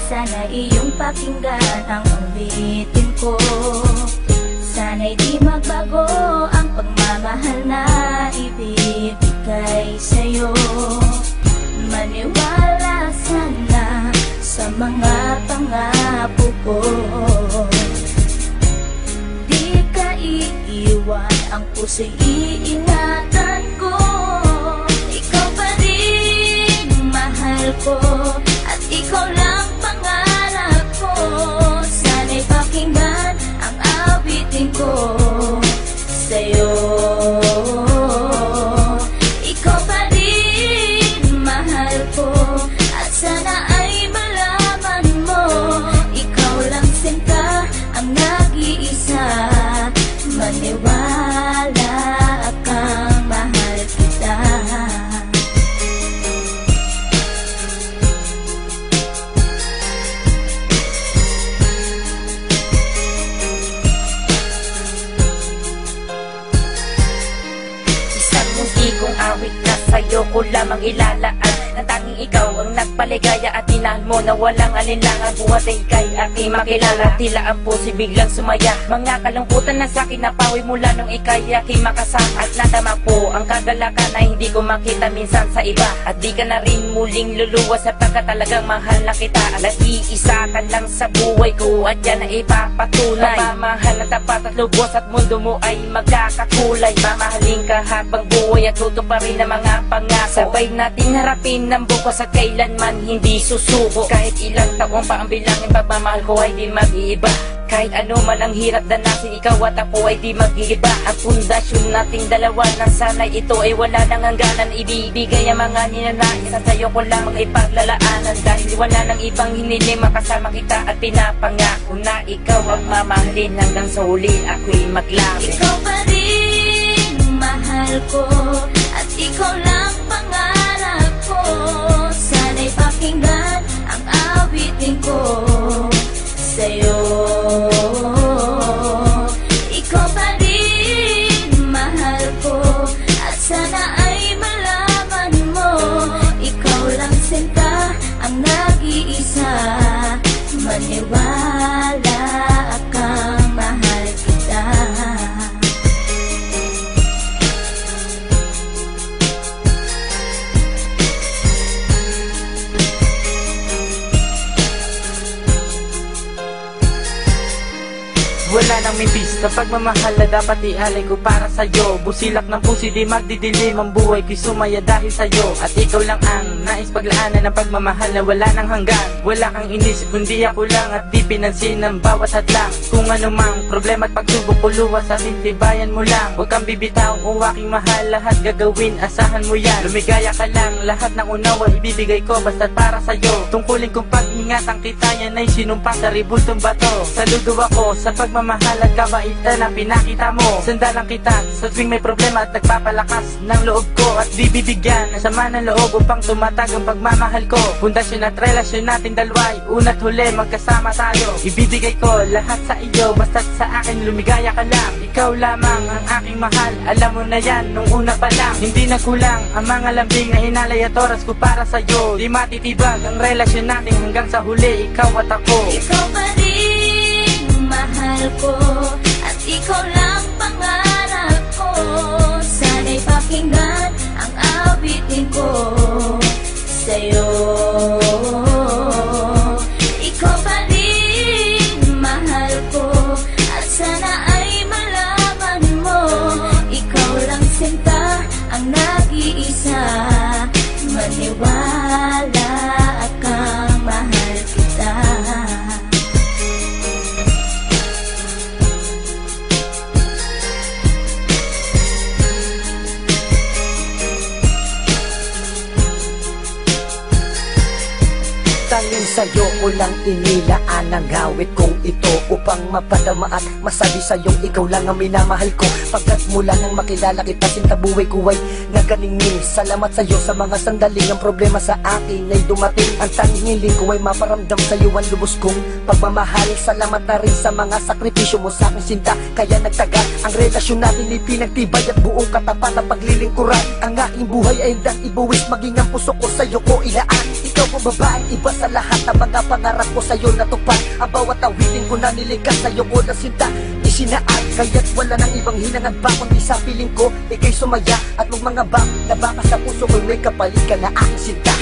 Sana iyong pakinggan ang ulitin ko. Sana'y di magbago ang pagmamahal na ibibigay sa'yo. Maniwala sana sa mga pangako ko. Di ka iiwan, ang puso'y iingatan ko. Ikaw pa rin mahal ko, at ikaw lang pangarap ko. Sana'y pakinggan ang awitin ko sa'yo. Ikaw pa rin mahal ko, at sana ay malaman mo, ikaw lang sinta ang nag-iisa. Maniwala kang mahal kita. Isang mundi kong awit na sa'yo ko lamang ilalaan, na tanging ikaw ang nagpaligaya at inahan mo na walang alinlangan. Buhat ay ika'y aking makilala, tila ang puso'y biglang sumaya. Mga kalungkutan na sa'kin napawi mula nung ika'y aking makasama, at nadama ko ang kagalakan na hindi ko makita minsan sa iba. At di ka na rin muling luluwas sapagkat talagang mahal na kita. At iisa ka lang sa buhay ko, at yan ay ipapatunay. Mamahal na tapat at lubos, at mundo mo ay magkakakulay. Mamahalin ka habang buhay at tutuparin ang mga pangako. Sabay natin harapin ng bukos at kailanman hindi susuko. Kahit ilang taong pa ang bilangin, pagmamahal ko ay di mag-iiba. Kahit ano man ang hirap danasin, ikaw at ako ay di mag-iiba. Ang pundasyon nating dalawa na sana'y ito ay wala nang hangganan. Ibibigay ang mga ninanais at sa'yo ko lamang ipaglalaanan. Dahil wala nang ibang hiniling, makasama kita at pinapangako na ikaw ang mamahalin hanggang sa huli ako'y maglabi. Ikaw pa rin mahal ko, at ikaw lang pangarap ko. Sana'y pakinggan ang awitin ko sa'yo. Ikaw pa rin mahal ko, at sana ay malaman mo, ikaw lang sinta ang nag-iisa. Maniwala kang mahal kita. Wala nang mimbis na pagmamahal na dapat ialay ko para sa'yo. Busilak ng puso di magdidilim ang buhay ko'y sumaya dahil sa'yo. At ikaw lang ang nais paglaanan ng pagmamahal na wala nang hanggan. Wala kang inisip kundi ako lang, at di pinansin ang bawat hadlang. Kung ano mang problema at pagsubok ko luwas, at intibayan mo lang. Huwag kang bibitaw kung aking mahal, lahat gagawin, asahan mo yan. Lumigaya ka lang, lahat ng unawa ibibigay ko basta't para sa'yo. Tungkulin kong pag-ingatan kita, yan ay sinumpa sa ribultong bato. Saludo ako sa pagmamahal at kabaitan na pinakita mo. Sandalan kita sa tuwing may problema at nagpapalakas ng loob ko. At di bibigyan ng sama ng loob upang tumatag ang pagmamahal ko. Pundasyon at relasyon natin dalawa'y una't huli magkasama tayo. Ibibigay ko lahat sa iyo basta't sa akin lumigaya ka lang. Ikaw lamang ang aking mahal, alam mo na yan nung una pa lang. Hindi na kulang ang mga lambing na inalay at oras ko para sa'yo. Di matitibag ang relasyon natin hanggang sa huli, ikaw at ako. Ikaw pa rin mahal ko, at ikaw lang pangarap ko. Sana'y pakinggan ang awitin ko sa'yo. Ikaw pa rin mahal ko, at sana ay malaman mo, ikaw lang sinta ang nag-iisa. Maniwala kang mahal kita. Tanging sa'yo ko lang inilaan ang awit kong ito, upang mapadama at masabi sa'yong ikaw lang ang minamahal ko. Pagkat mula nang makilala kita, sinta buhay ko ay naganingning. Salamat sa'yo sa mga sandaling ang problema sa akin ay dumating. Ang tanging hiling ko ay maparamdam sa'yo ang lubos kong pagmamahal. Salamat na rin sa mga sakripisyo mo sa aking sinta, kaya nagtagal ang relasyon natin, ipinagtibay at buong katapat na paglilingkuran. Ang aking buhay ay hindang ibuwis, maging ang puso ko sa'yo ko ilaan. Ikaw ang babaeng iba sa lahat ng mga pangarap ko sa'yo natupad. Ang bawat awitin ko na nilikas sa'yo ko na sinta isinaan, kaya't wala nang ibang hinangad pa kundi sa piling ko ika'y sumaya at magmangabang na baka sa puso ko'y may kapalit ka na aking sinta.